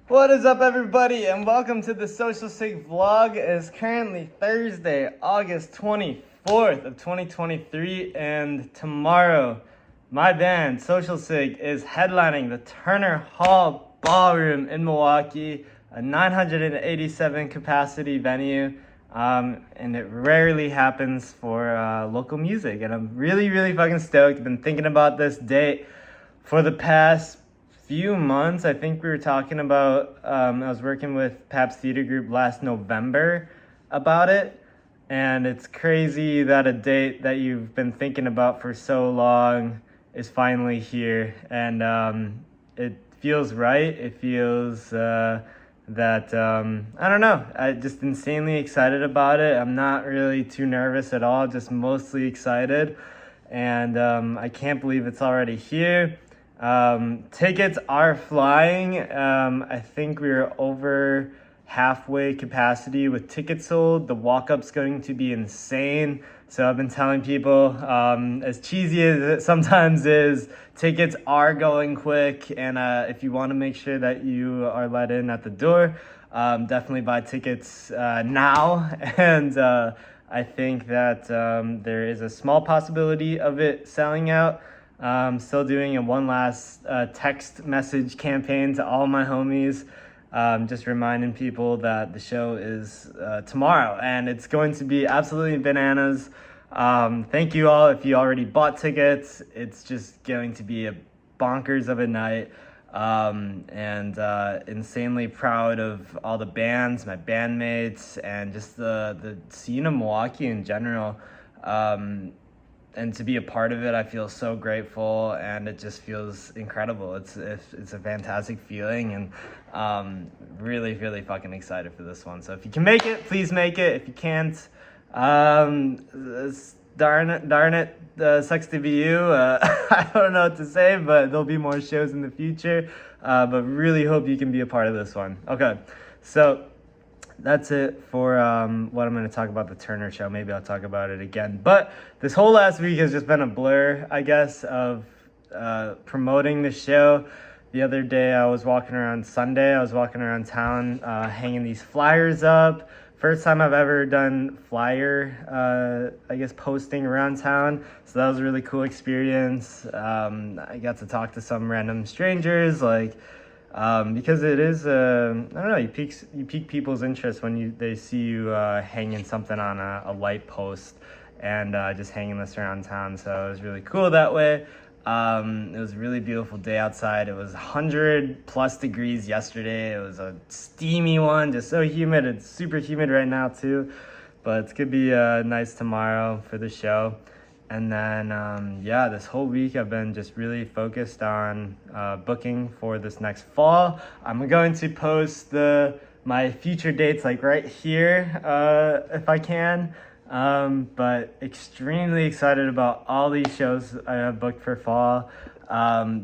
What is up, everybody, and welcome to the Social Sig vlog. It is currently Thursday, August 24th of 2023, and tomorrow, my band, Social Sig, is headlining the Turner Hall Ballroom in Milwaukee, a 987 capacity venue, and it rarely happens for local music, and I'm really fucking stoked. I've been thinking about this date for the past few months. I think we were talking about, I was working with Pabst Theater Group last November about it, and it's crazy that a date that you've been thinking about for so long is finally here, and it feels right. It feels that I don't know, I'm just insanely excited about it. I'm not really too nervous at all, just mostly excited, and I can't believe it's already here. Tickets are flying. I think we're over halfway capacity with tickets sold. The walk-up's going to be insane. So I've been telling people, as cheesy as it sometimes is, tickets are going quick. And if you want to make sure that you are let in at the door, definitely buy tickets now. And I think that there is a small possibility of it selling out. Still doing a one last text message campaign to all my homies, just reminding people that the show is tomorrow and it's going to be absolutely bananas. Thank you all if you already bought tickets. It's just going to be a bonkers of a night, and insanely proud of all the bands, my bandmates, and just the scene of Milwaukee in general. And to be a part of it, I feel so grateful, and it just feels incredible. It's a fantastic feeling, and really fucking excited for this one. So if you can make it, please make it. If you can't, darn it, sucks to be you. I don't know what to say, but there'll be more shows in the future. But really hope you can be a part of this one. Okay, so that's it for what I'm going to talk about the Turner show. Maybe I'll talk about it again. But this whole last week has just been a blur, I guess, of promoting the show. The other day I was walking around town, hanging these flyers up. First time I've ever done flyer, posting around town. So that was a really cool experience. I got to talk to some random strangers, because it is, I don't know, you pique people's interest when they see you hanging something on a light post and just hanging this around town. So it was really cool that way. It was a really beautiful day outside. It was 100 plus degrees yesterday. It was a steamy one, just so humid. It's super humid right now too, but it's gonna be nice tomorrow for the show. And then, this whole week I've been just really focused on booking for this next fall. I'm going to post my future dates right here if I can. But extremely excited about all these shows I have booked for fall.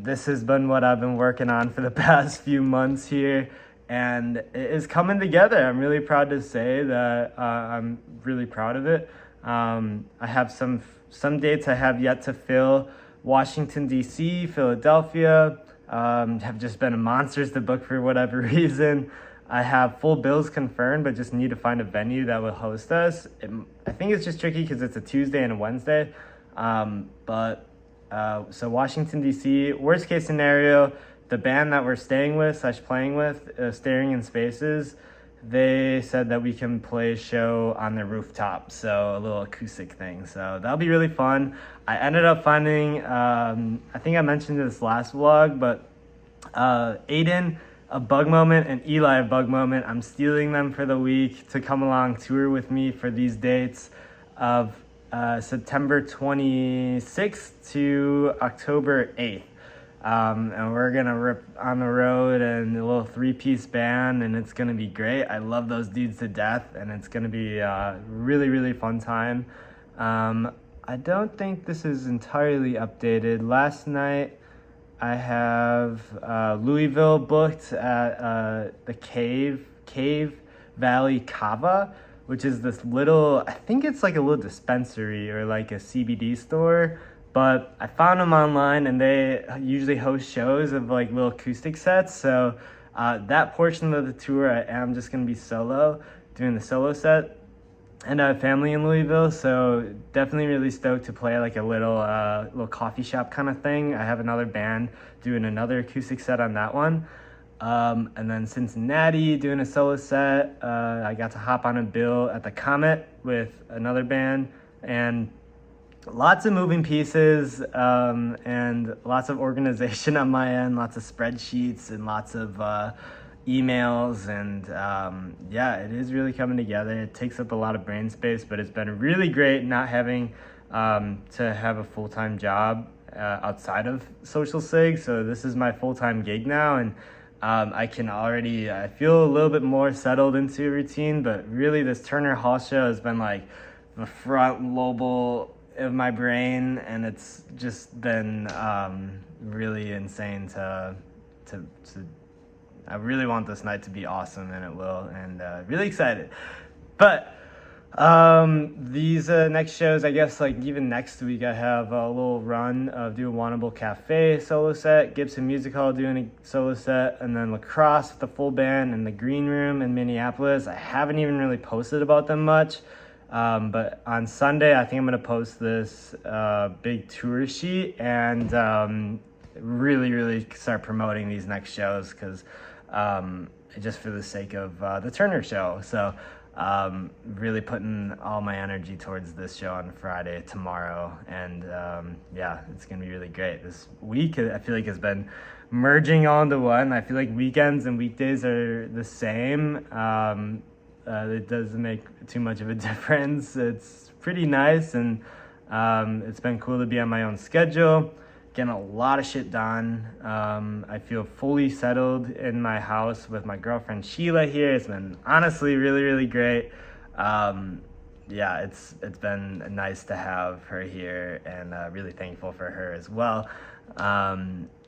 This has been what I've been working on for the past few months here, and it is coming together. I'm really proud to say that I'm really proud of it. I have some dates I have yet to fill. Washington, D.C., Philadelphia have just been monsters to book for whatever reason. I have full bills confirmed, but just need to find a venue that will host us. I think it's just tricky because it's a Tuesday and a Wednesday. So Washington, D.C., worst case scenario, the band that we're staying with / playing with, Staring in Spaces, they said that we can play a show on the rooftop, so a little acoustic thing. So that'll be really fun. I ended up finding, I think I mentioned this last vlog, but Aiden of Bug Moment and Eli of Bug Moment, I'm stealing them for the week to come along tour with me for these dates of September 26th to October 8th. And we're gonna rip on the road and a little 3-piece band, and it's gonna be great. I love those dudes to death, and it's gonna be a really fun time. I don't think this is entirely updated. Last night I have Louisville booked at the Cave Valley Kava, which is this little, I think it's like a little dispensary or like a CBD store. But I found them online, and they usually host shows of like little acoustic sets. So That portion of the tour, I am just going to be solo, doing the solo set. And I have family in Louisville, so definitely really stoked to play like a little coffee shop kind of thing. I have another band doing another acoustic set on that one. And then Cincinnati doing a solo set. I got to hop on a bill at the Comet with another band, and lots of moving pieces, and lots of organization on my end, lots of spreadsheets and lots of emails, and yeah, it is really coming together. It takes up a lot of brain space, but it's been really great not having to have a full-time job outside of Social Sig. So this is my full-time gig now, and I feel a little bit more settled into a routine. But really, this Turner Hall show has been like the front lobe of my brain, and it's just been really insane to I really want this night to be awesome, and it will, and really excited. But these next shows, I guess, like even next week, I have a little run of doing Wannable Cafe solo set, Gibson Music Hall doing a solo set, and then Lacrosse with the full band in the Green Room in Minneapolis. I haven't even really posted about them much, but on Sunday, I think I'm going to post this big tour sheet and really start promoting these next shows, because just for the sake of the Turner show. So really putting all my energy towards this show on Friday, tomorrow, and yeah, it's gonna be really great. This week, I feel like, has been merging all into one. I feel like weekends and weekdays are the same. It doesn't make too much of a difference. It's pretty nice, and it's been cool to be on my own schedule, getting a lot of shit done. I feel fully settled in my house with my girlfriend Sheila here. It's been honestly really great. Yeah, it's been nice to have her here, and really thankful for her as well.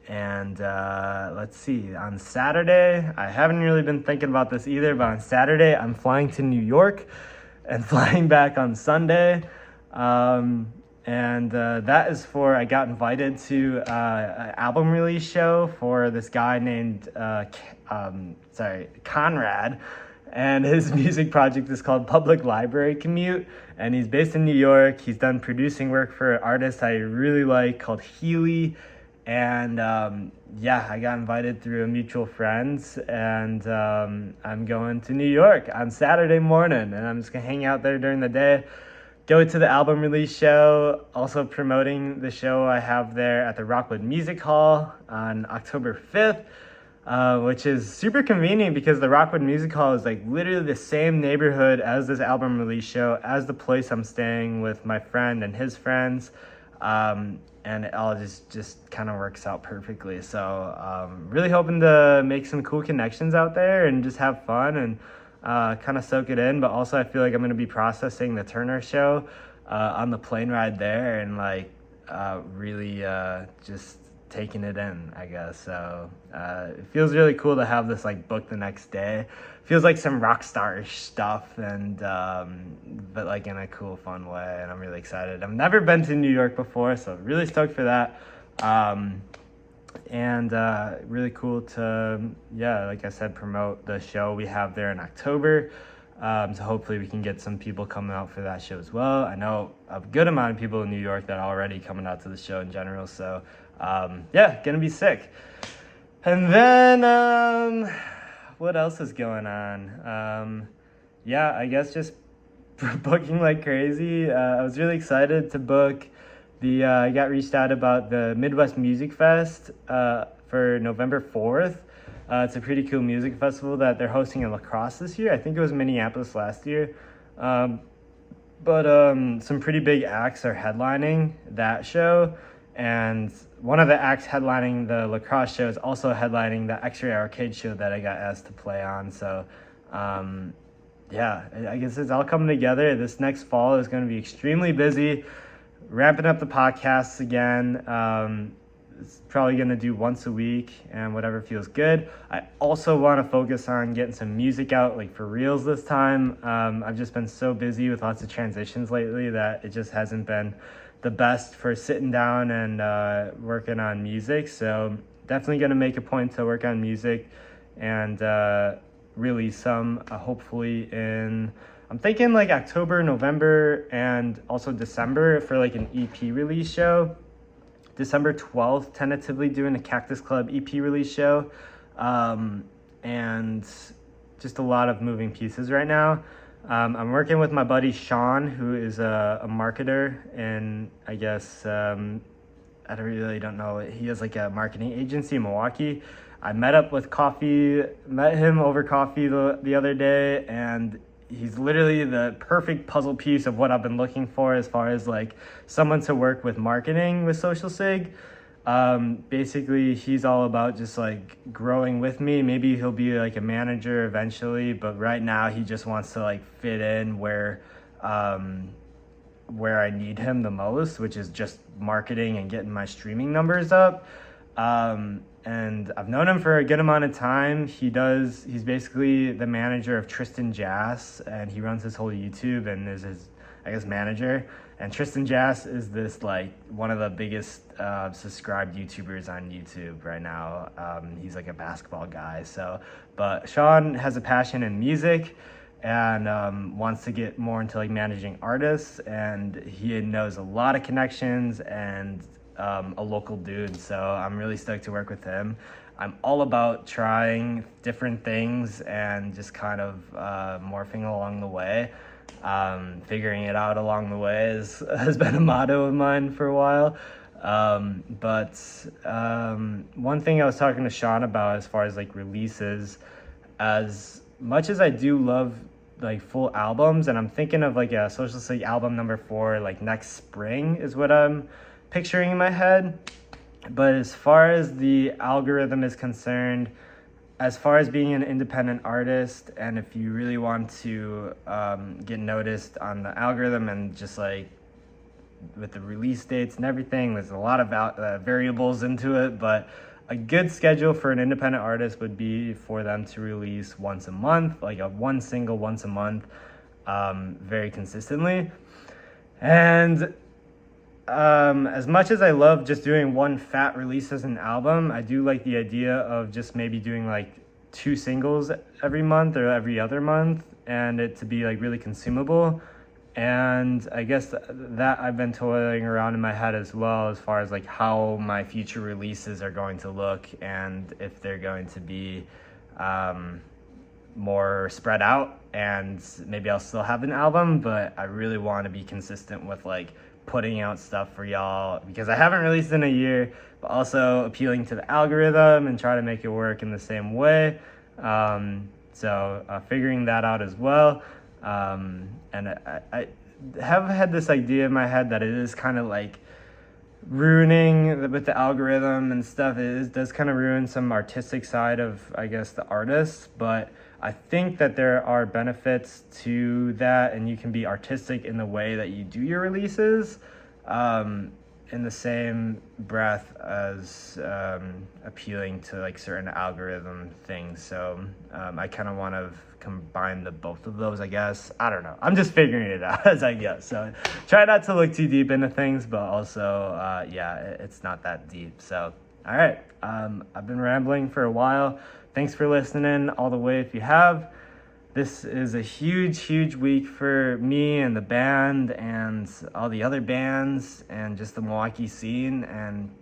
And let's see, on Saturday, I haven't really been thinking about this either, but on Saturday I'm flying to New York and flying back on Sunday. And that is I got invited to an album release show for this guy named Conrad, and his music project is called Public Library Commute, and he's based in New York. He's done producing work for an artist I really like called Healy, and yeah, I got invited through a mutual friend, and I'm going to New York on Saturday morning, and I'm just gonna hang out there during the day, go to the album release show, also promoting the show I have there at the Rockwood Music Hall on October 5th, which is super convenient because the Rockwood Music Hall is like literally the same neighborhood as this album release show, as the place I'm staying with my friend and his friends, and it all just kind of works out perfectly. So really hoping to make some cool connections out there and just have fun and kind of soak it in. But also I feel like I'm going to be processing the Turner show on the plane ride there, and like really just taking it in, I guess. So it feels really cool to have this like booked the next day. Feels like some rock star-ish stuff, and but like in a cool, fun way, and I'm really excited. I've never been to New York before, so really stoked for that. And really cool to, yeah, like I said, promote the show we have there in October. So hopefully we can get some people coming out for that show as well. I know a good amount of people in New York that are already coming out to the show in general. So yeah, gonna be sick. And then what else is going on? Yeah, I guess just booking like crazy. I was really excited to book I got reached out about the Midwest Music Fest for November 4th. It's a pretty cool music festival that they're hosting in La Crosse this year. I think it was Minneapolis last year. But some pretty big acts are headlining that show. And one of the acts headlining the La Crosse show is also headlining the X-Ray Arcade show that I got asked to play on. So yeah, I guess it's all coming together. This next fall is going to be extremely busy. Ramping up the podcasts again. It's probably going to do once a week and whatever feels good. I also want to focus on getting some music out, like for reals this time. I've just been so busy with lots of transitions lately that it just hasn't been the best for sitting down and working on music. So definitely going to make a point to work on music and release some hopefully in, I'm thinking like October, November, and also December for like an EP release show. December 12th, tentatively doing a Cactus Club EP release show. And just a lot of moving pieces right now. I'm working with my buddy Sean, who is a marketer, and I guess I really don't know. He has like a marketing agency in Milwaukee. I met him over coffee the other day, and he's literally the perfect puzzle piece of what I've been looking for as far as like someone to work with marketing with Social Sig. Basically he's all about just like growing with me. Maybe he'll be like a manager eventually, but right now he just wants to like fit in where I need him the most, which is just marketing and getting my streaming numbers up. And I've known him for a good amount of time. He's basically the manager of Tristan Jass, and he runs his whole YouTube and is his, I guess, manager. And Tristan Jass is this like one of the biggest subscribed YouTubers on YouTube right now. He's like a basketball guy. But Sean has a passion in music and wants to get more into like managing artists, and he knows a lot of connections and a local dude, so I'm really stoked to work with him. I'm all about trying different things and just kind of morphing along the way. Figuring it out along the way has been a motto of mine for a while. But one thing I was talking to Sean about as far as like releases, as much as I do love like full albums, and I'm thinking of like a Social Sig album number 4 like next spring is what I'm picturing in my head. But as far as the algorithm is concerned, as far as being an independent artist, and if you really want to get noticed on the algorithm and just like with the release dates and everything, there's a lot of variables into it, but a good schedule for an independent artist would be for them to release once a month, like one single once a month, very consistently. And as much as I love just doing one fat release as an album, I do like the idea of just maybe doing like 2 singles every month or every other month, and it to be like really consumable. And I guess that I've been toiling around in my head as well, as far as like how my future releases are going to look and if they're going to be more spread out, and maybe I'll still have an album, but I really want to be consistent with like putting out stuff for y'all, because I haven't released in a year, but also appealing to the algorithm and try to make it work in the same way. So figuring that out as well. And I have had this idea in my head that it is kind of like ruining with the algorithm and stuff. It does kind of ruin some artistic side of, I guess, the artists, but I think that there are benefits to that, and you can be artistic in the way that you do your releases, in the same breath as appealing to like certain algorithm things. So I kind of want to combine the both of those, I guess. I don't know. I'm just figuring it out as I go. So try not to look too deep into things, but also, yeah, it's not that deep. So, all right. I've been rambling for a while. Thanks for listening all the way if you have. This is a huge, huge week for me and the band and all the other bands and just the Milwaukee scene. And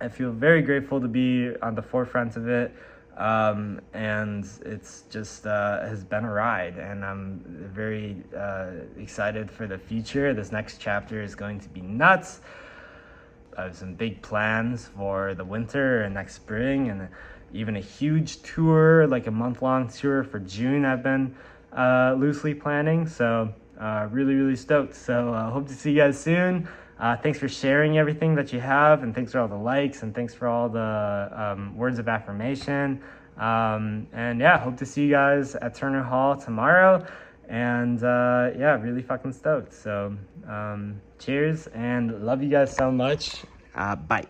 I feel very grateful to be on the forefront of it. And it's just has been a ride. And I'm very excited for the future. This next chapter is going to be nuts. I have some big plans for the winter and next spring, and even a huge tour, like a month-long tour for June I've been loosely planning. So really, really stoked. So hope to see you guys soon. Thanks for sharing everything that you have, and thanks for all the likes, and thanks for all the words of affirmation. And yeah, hope to see you guys at Turner Hall tomorrow. And yeah, really fucking stoked. So cheers, and love you guys so much. Bye.